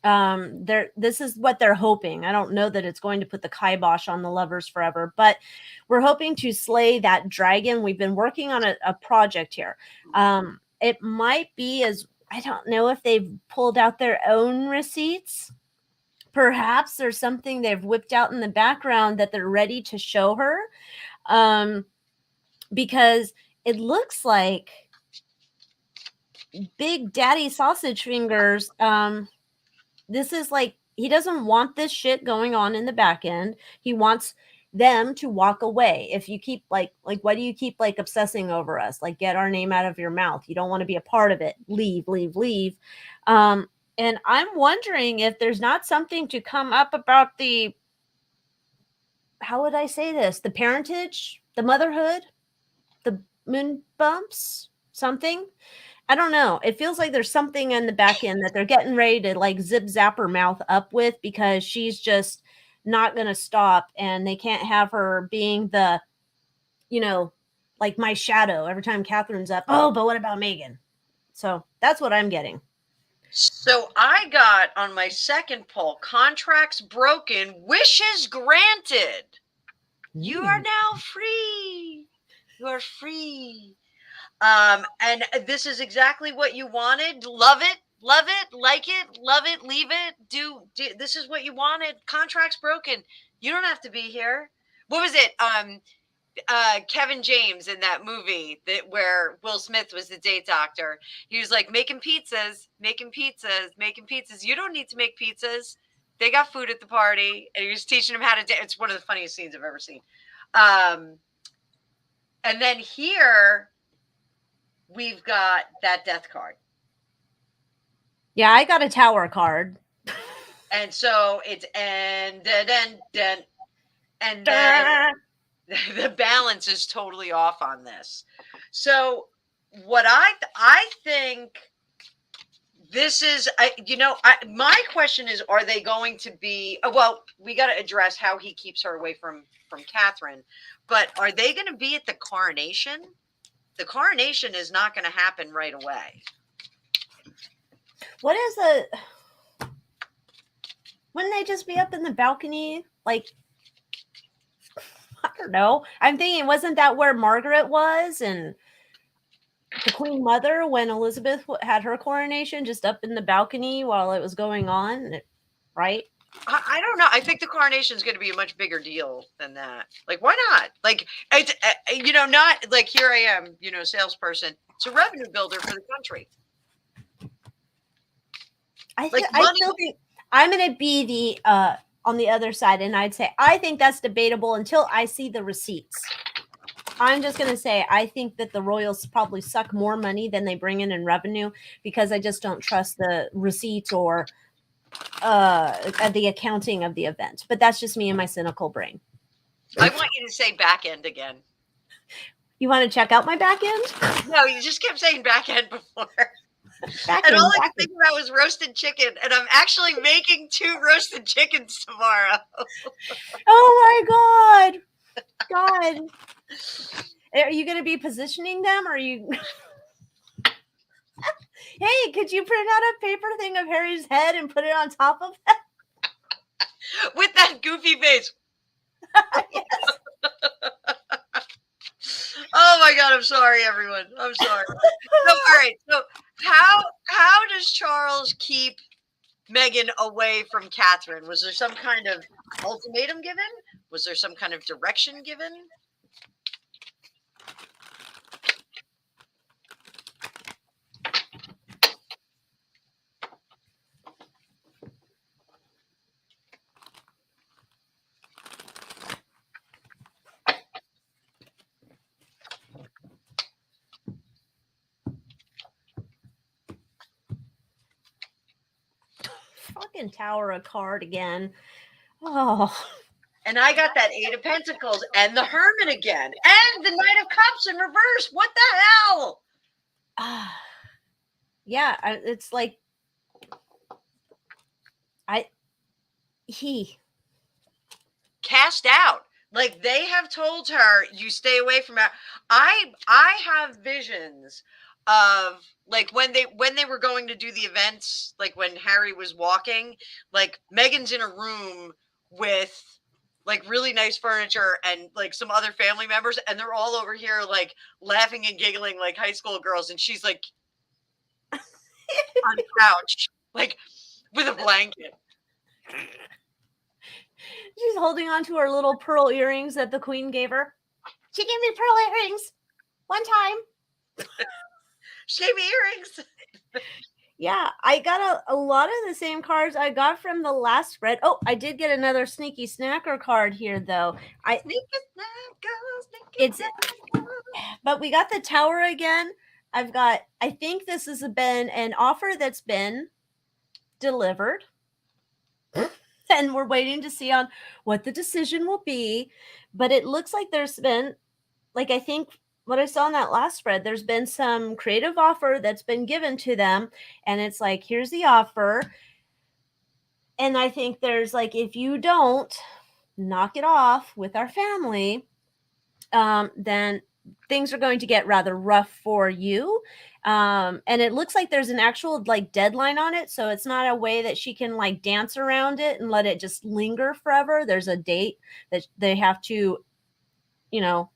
This is what they're hoping. I don't know that it's going to put the kibosh on the lovers forever, but we're hoping to slay that dragon. We've been working on a project here. It might be, as I don't know if they've pulled out their own receipts. Perhaps there's something they've whipped out in the background that they're ready to show her, because it looks like Big Daddy Sausage Fingers, this is like, he doesn't want this shit going on in the back end. He wants them to walk away. If you keep like why do you keep like obsessing over us? Like, get our name out of your mouth. You don't want to be a part of it. Leave. And I'm wondering if there's not something to come up about the, how would I say this? The parentage, the motherhood, the moon bumps, something. I don't know. It feels like there's something in the back end that they're getting ready to like zip zap her mouth up with, because she's just not going to stop, and they can't have her being the, like my shadow every time Catherine's up. Oh, but what about Megan? So that's what I'm getting. So I got on my second poll, contracts broken, wishes granted. You are now free. You are free. And this is exactly what you wanted. Love it, like it, love it, leave it. Do this is what you wanted. Contracts broken. You don't have to be here. What was it? Kevin James in that movie where Will Smith was the date doctor. He was like making pizzas. You don't need to make pizzas. They got food at the party, and he was teaching him how to dance. It's one of the funniest scenes I've ever seen. And then here we've got that death card. Yeah, I got a tower card. And so it's and then the balance is totally off on this. So what I think this is, my question is, are they going to be, well, we got to address how he keeps her away from Catherine, but are they going to be at the coronation? The coronation is not going to happen right away. What is wouldn't they just be up in the balcony? Like, I don't know. I'm thinking, wasn't that where Margaret was and the Queen Mother when Elizabeth had her coronation, just up in the balcony while it was going on, right? I don't know. I think the coronation is going to be a much bigger deal than that. Like, why not? Like, it's, not like, here I am, salesperson. It's a revenue builder for the country. I still think I'm going to be the on the other side, and I'd say I think that's debatable until I see the receipts. I'm just going to say I think that the royals probably suck more money than they bring in revenue, because I just don't trust the receipts or the accounting of the event. But that's just me and my cynical brain. I want you to say back end again. You want to check out my back end? No, you just kept saying back end before. Back and end, all I could think about was roasted chicken, and I'm actually making 2 roasted chickens tomorrow. Oh my God. Are you going to be positioning them? Or are you? Hey, could you print out a paper thing of Harry's head and put it on top of that? With that goofy face. Yes. Oh my God, I'm sorry, everyone. I'm sorry. So, all right. So how does Charles keep Meghan away from Catherine? Was there some kind of ultimatum given? Was there some kind of direction given? fucking Tower of card again. Oh. And I got that 8 of Pentacles and the Hermit again. And the Knight of Cups in reverse. What the hell? Yeah, it's like cast out. Like they have told her, you stay away from her. I have visions of like when they were going to do the events, like when Harry was walking, like Meghan's in a room with like really nice furniture and like some other family members, and they're all over here like laughing and giggling like high school girls, and she's like on the couch, like with a blanket. She's holding on to her little pearl earrings that the queen gave her. She gave me pearl earrings one time. She gave me earrings. Yeah, I got a lot of the same cards I got from the last spread. Oh, I did get another sneaky snacker card here, though. But we got the Tower again. I think this has been an offer that's been delivered. And we're waiting to see on what the decision will be. But it looks like there's been, like, I think what I saw in that last spread, there's been some creative offer that's been given to them. And it's like, here's the offer. And I think there's like, if you don't knock it off with our family, then things are going to get rather rough for you. And it looks like there's an actual like deadline on it. So it's not a way that she can like dance around it and let it just linger forever. There's a date that they have to,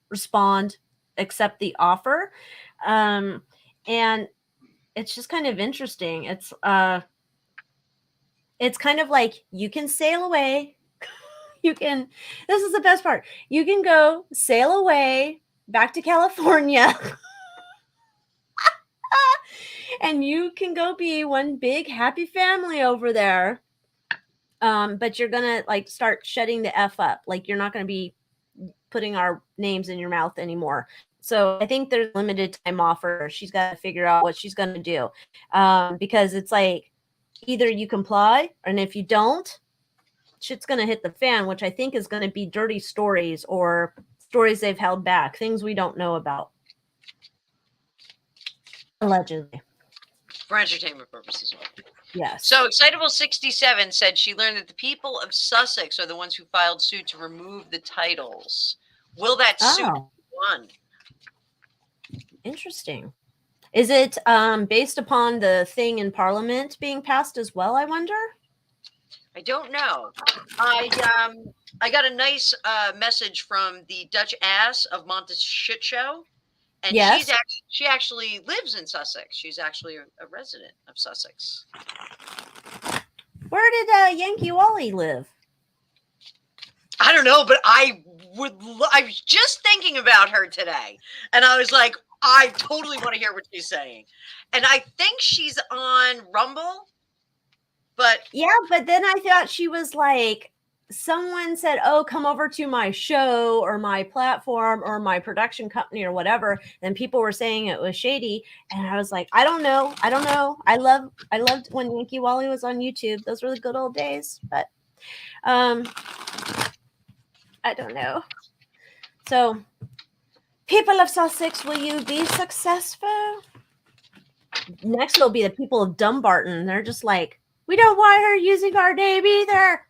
respond, accept the offer. And it's just kind of interesting. It's kind of like you can sail away. This is the best part. You can go sail away back to California. And you can go be one big happy family over there. But you're going to like start shutting the F up. Like you're not going to be putting our names in your mouth anymore. So I think there's limited time offer. She's got to figure out what she's going to do. Because it's like either you comply, and if you don't, shit's going to hit the fan, which I think is going to be dirty stories or stories they've held back, things we don't know about. Allegedly. For entertainment purposes. Yes. So Excitable67 said she learned that the people of Sussex are the ones who filed suit to remove the titles. Will that suit be won? Interesting. Is it based upon the thing in Parliament being passed as well, I wonder? I don't know. I got a nice message from the Dutch ass of Monta's shit show. And yes. she actually lives in Sussex. She's actually a resident of Sussex. Where did Yankee Wally live? I don't know, but I was just thinking about her today. And I was like, I totally want to hear what she's saying. And I think she's on Rumble. But yeah, but then I thought she was like, someone said, oh, come over to my show or my platform or my production company or whatever. And people were saying it was shady. And I was like, I don't know. I loved when Yankee Wally was on YouTube. Those were the good old days. But I don't know. So people of Sussex, will you be successful? Next will be the people of Dumbarton. They're just like, we don't want her using our name either.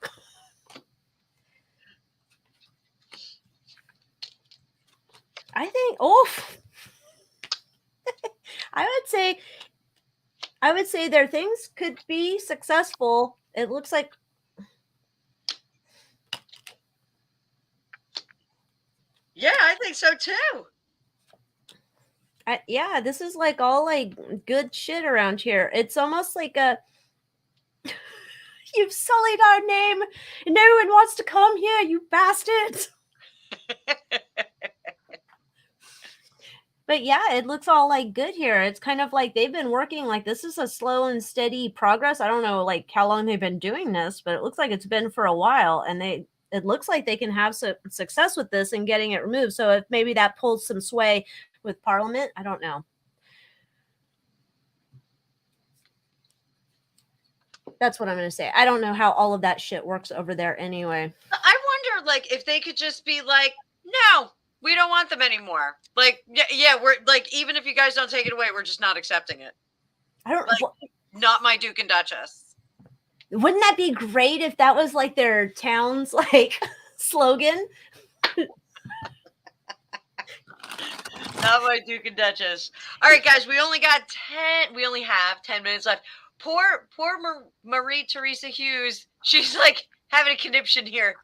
I think, I would say their things could be successful. It looks like. Yeah, I think so too. Yeah, this is like all like good shit around here. It's almost like you've sullied our name and no one wants to come here, you bastards. But yeah, it looks all like good here. It's kind of like they've been working like this is a slow and steady progress. I don't know like how long they've been doing this, but it looks like it's been for a while, and it looks like they can have some success with this and getting it removed. So if maybe that pulls some sway with Parliament, I don't know. That's what I'm going to say. I don't know how all of that shit works over there anyway. I wonder, like, if they could just be like, no, we don't want them anymore. Like, yeah, we're like, even if you guys don't take it away, we're just not accepting it. I don't. Like, not my Duke and Duchess. Wouldn't that be great if that was like their town's like slogan? Not my Duke and Duchess. All right, guys, we only have 10 minutes left. Poor Marie Teresa Hughes. She's like having a conniption here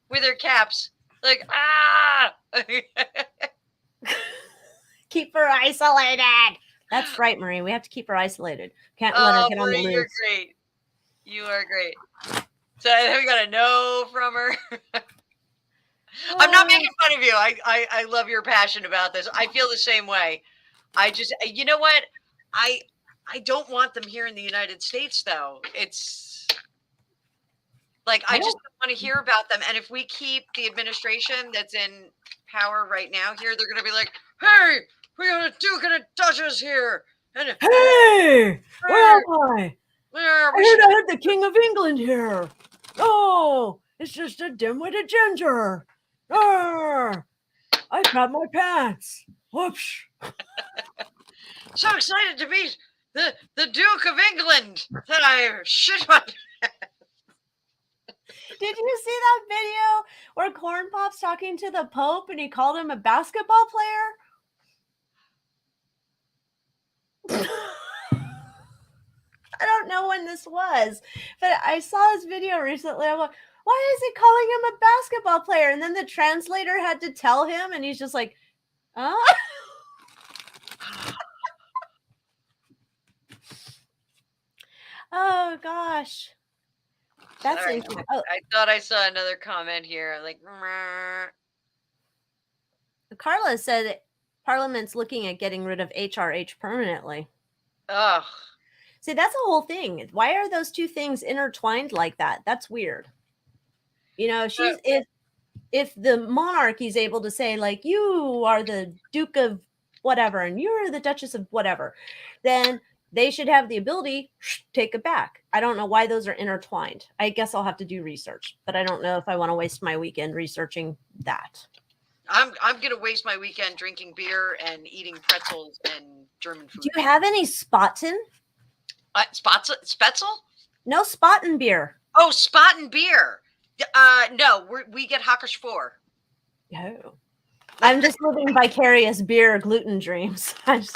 with her caps. Like, ah! Keep her isolated. That's right, Marie. We have to keep her isolated. Can't let her get on the Marie, loose. you're great. You are great. So we got a no from her. I'm not making fun of you. I love your passion about this. I feel the same way. I just, you know what? I don't want them here in the United States, though. It's like, I just don't want to hear about them. And if we keep the administration that's in power right now here, they're going to be like, hey, we got a Duke and a Duchess here. And hey, where am I? I heard I had the King of England here. Oh, it's just a dim-witted ginger. I grabbed my pants. Whoops. So excited to meet the Duke of England that I shit my pants. Did you see that video where Corn Pop's talking to the Pope and he called him a basketball player? I don't know when this was, but I saw this video recently. I'm like, why is he calling him a basketball player? And then the translator had to tell him, and he's just like, huh? Oh, gosh. That's Sorry. interesting. Oh, I thought I saw another comment here. Like, Carla said Parliament's looking at getting rid of HRH permanently. ugh. See, that's a whole thing. Why are those two things intertwined like that? That's weird. You know, she's if the monarchy's able to say, like, you are the Duke of whatever and you're the Duchess of whatever, then they should have the ability to take it back. I don't know why those are intertwined. I guess I'll have to do research, but I don't know if I want to waste my weekend researching that. I'm gonna waste my weekend drinking beer and eating pretzels and German food. Do you have any Spaten? Spetzel? No Spaten beer. Oh, Spaten beer. No, we get Hackisch 4. Oh. I'm just living vicarious beer gluten dreams. Is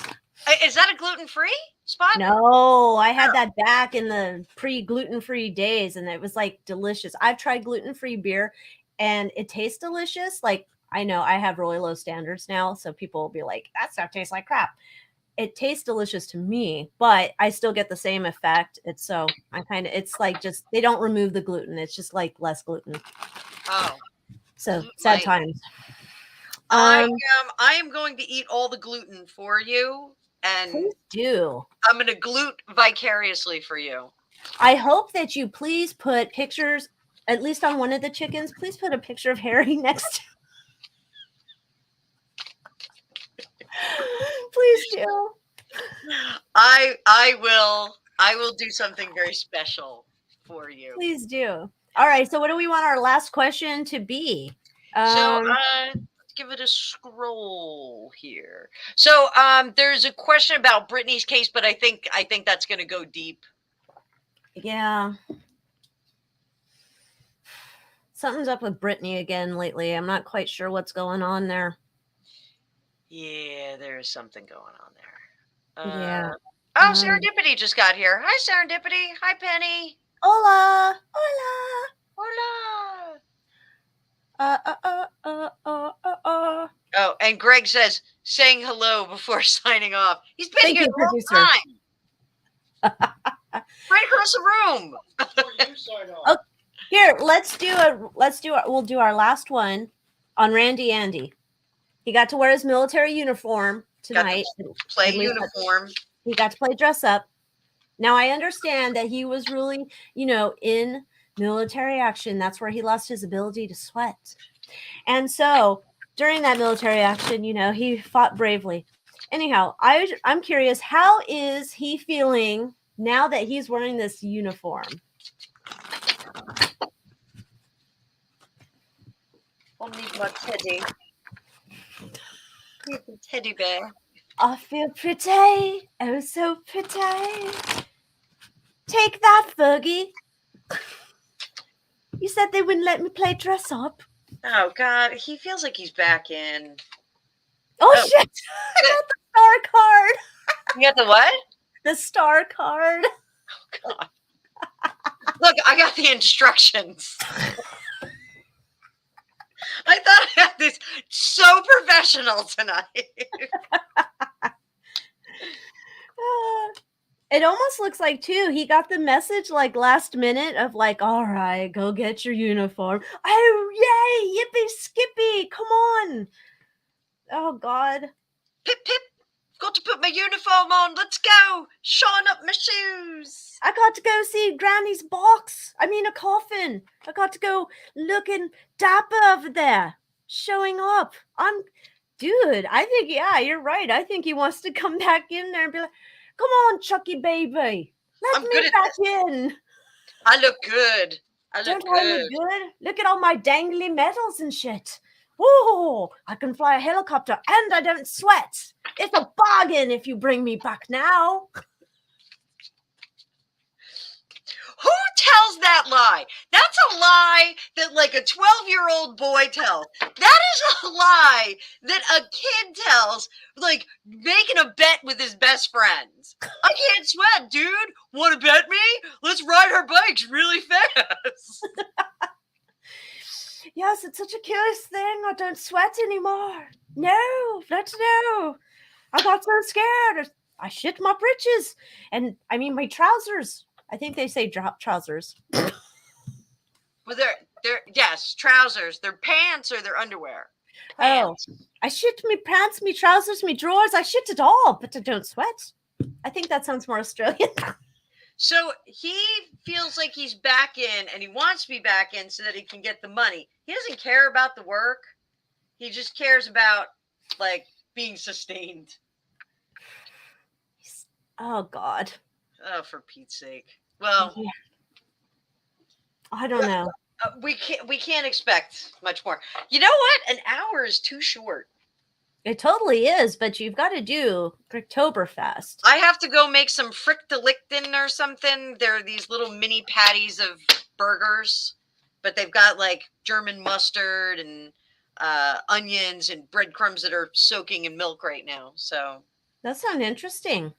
that a gluten-free spot? No, I had that back in the pre-gluten-free days, and it was like delicious. I've tried gluten-free beer, and it tastes delicious. Like, I know I have really low standards now, so people will be like, that stuff tastes like crap. It tastes delicious to me, but I still get the same effect. It's like just, they don't remove the gluten. It's just like less gluten. Oh. So sad times. I am going to eat all the gluten for you, and please do. I'm going to glute vicariously for you. I hope that you please put pictures, at least on one of the chickens. Please put a picture of Harry next to. Please do. I will do something very special for you. Please do. All right. So what do we want our last question to be? Let's give it a scroll here. So there's a question about Britney's case, but I think that's going to go deep. Yeah. Something's up with Britney again lately. I'm not quite sure what's going on there. Yeah, there's something going on there. Yeah. Oh, Serendipity just got here. Hi, Serendipity. Hi, Penny. Hola. Hola. Oh, and Greg says, saying hello before signing off. He's been here the whole time. Right across the room. Oh, here, we'll do our last one on Randy Andy. He got to wear his military uniform tonight. Play uniform. He got to play dress up. Now, I understand that he was really, in military action. That's where he lost his ability to sweat. And so during that military action, he fought bravely. Anyhow, I'm curious, how is he feeling now that he's wearing this uniform. I need my teddy. Need the teddy bear. I feel pretty, oh so pretty. Take that, Fergie. You said they wouldn't let me play dress up. Oh God, he feels like he's back in. Oh shit! I got the star card. You got the what? The star card. Oh God. Look, I got the instructions. I thought I had this so professional tonight. It almost looks like, too, he got the message, like, last minute of, like, all right, go get your uniform. Oh, yay, yippee, skippy, come on. Oh, God. Pip, pip, got to put my uniform on. Let's go. Shine up my shoes. I got to go see Granny's box. I mean, a coffin. I got to go looking dapper over there, showing up. Dude, I think, yeah, you're right. I think he wants to come back in there and be like, come on, Chucky baby. Let me back in. I look good. Don't I look good? Look at all my dangly medals and shit. Oh, I can fly a helicopter and I don't sweat. It's a bargain if you bring me back now. Who tells that lie? That's a lie that like a 12-year-old boy tells. That is a lie that a kid tells, like making a bet with his best friends. I can't sweat, dude. Want to bet me? Let's ride our bikes really fast. Yes, it's such a curious thing. I don't sweat anymore. No, not no. I got so scared. I shit my britches. And I mean my trousers. I think they say trousers. Well, they're yes, trousers. They're pants or their underwear. Pants. Oh, I shit me pants, me trousers, me drawers. I shit it all, but I don't sweat. I think that sounds more Australian. So he feels like he's back in and he wants to be back in so that he can get the money. He doesn't care about the work. He just cares about like being sustained. Oh God. Oh, for Pete's sake. Well, yeah. I don't know. We can't expect much more. You know what? An hour is too short. It totally is, but you've got to do Oktoberfest. I have to go make some Frickdelichten or something. There are these little mini patties of burgers, but they've got like German mustard and onions and breadcrumbs that are soaking in milk right now. So that sounds interesting.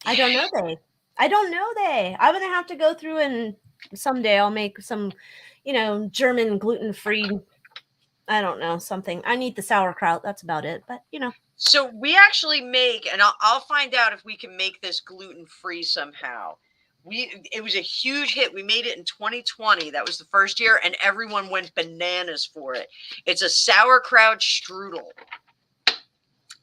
I don't know they. I'm gonna have to go through and someday I'll make some, German gluten-free. I don't know, something. I need the sauerkraut. That's about it. But So we actually make, and I'll find out if we can make this gluten-free somehow. It was a huge hit. We made it in 2020. That was the first year, and everyone went bananas for it. It's a sauerkraut strudel.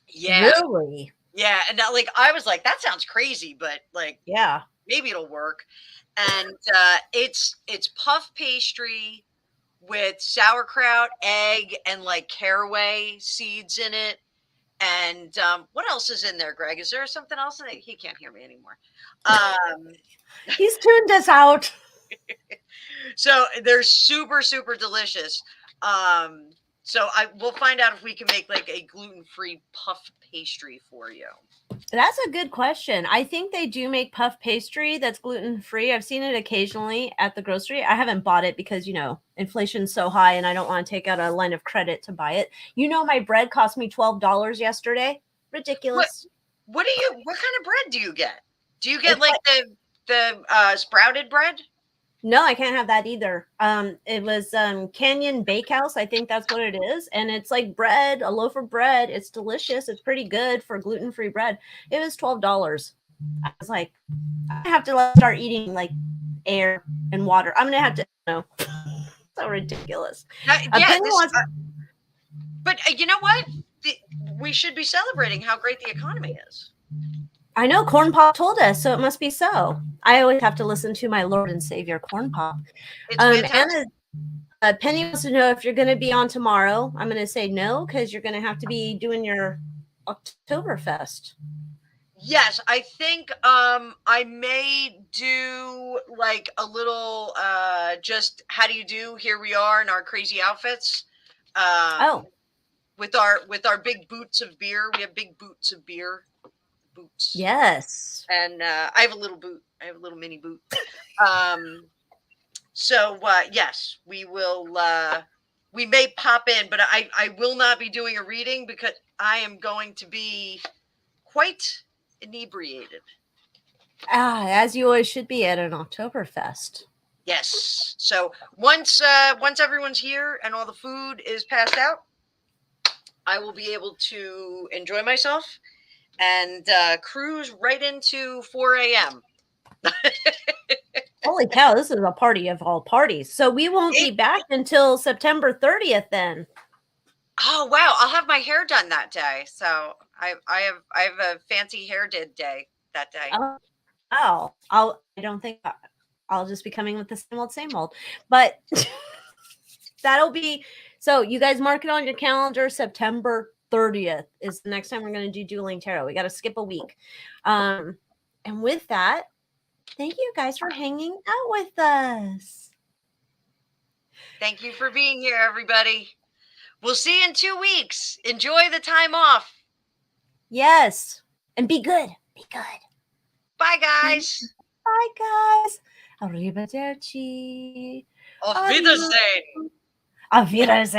Yeah. Really? Yeah, and now, like I was like, that sounds crazy, but like, yeah, maybe it'll work. And it's puff pastry with sauerkraut, egg, and like caraway seeds in it. And what else is in there, Greg? Is there something else in it? He can't hear me anymore. He's tuned us out. So they're super, super delicious. So we'll find out if we can make like a gluten-free puff pastry for you. That's a good question. I think they do make puff pastry that's gluten-free. I've seen it occasionally at the grocery. I haven't bought it because, inflation's so high and I don't want to take out a line of credit to buy it. My bread cost me $12 yesterday. Ridiculous. What kind of bread do you get? Do you get the sprouted bread? No, I can't have that either. It was Canyon Bakehouse. I think that's what it is. And it's like bread, a loaf of bread. It's delicious. It's pretty good for gluten-free bread. It was $12. I was like, I have to start eating like air and water. I'm going to have to, so ridiculous. But you know what? We should be celebrating how great the economy is. I know Corn Pop told us, so it must be so. I always have to listen to my Lord and Savior Corn Pop. Anna, Penny wants to know if you're going to be on tomorrow. I'm going to say no because you're going to have to be doing your Oktoberfest. Yes, I think I may do like a little just how do you do? Here we are in our crazy outfits. Oh, With our big boots of beer. We have big boots of beer. Boots. yes. And I have a little boot. I have a little mini boot. So yes, we will we may pop in, but I will not be doing a reading because I am going to be quite inebriated. As you always should be at an Oktoberfest. Yes. So once everyone's here and all the food is passed out, I will be able to enjoy myself and cruise right into 4 a.m. Holy cow, this is a party of all parties. So we won't be back until September 30th then. Oh wow, I'll have my hair done that day. So I have a fancy hair did day that day. Oh, wow. I don't think I'll just be coming with the same old. But that'll be so you guys mark it on your calendar. September 30th is the next time we're going to do Dueling Tarot. We got to skip a week. And with that, thank you guys for hanging out with us. Thank you for being here, everybody. We'll see you in 2 weeks. Enjoy the time off. Yes. And be good. Be good. Bye, guys. Bye, guys. Arrivederci. Auf Wiedersehen. Auf Wiedersehen.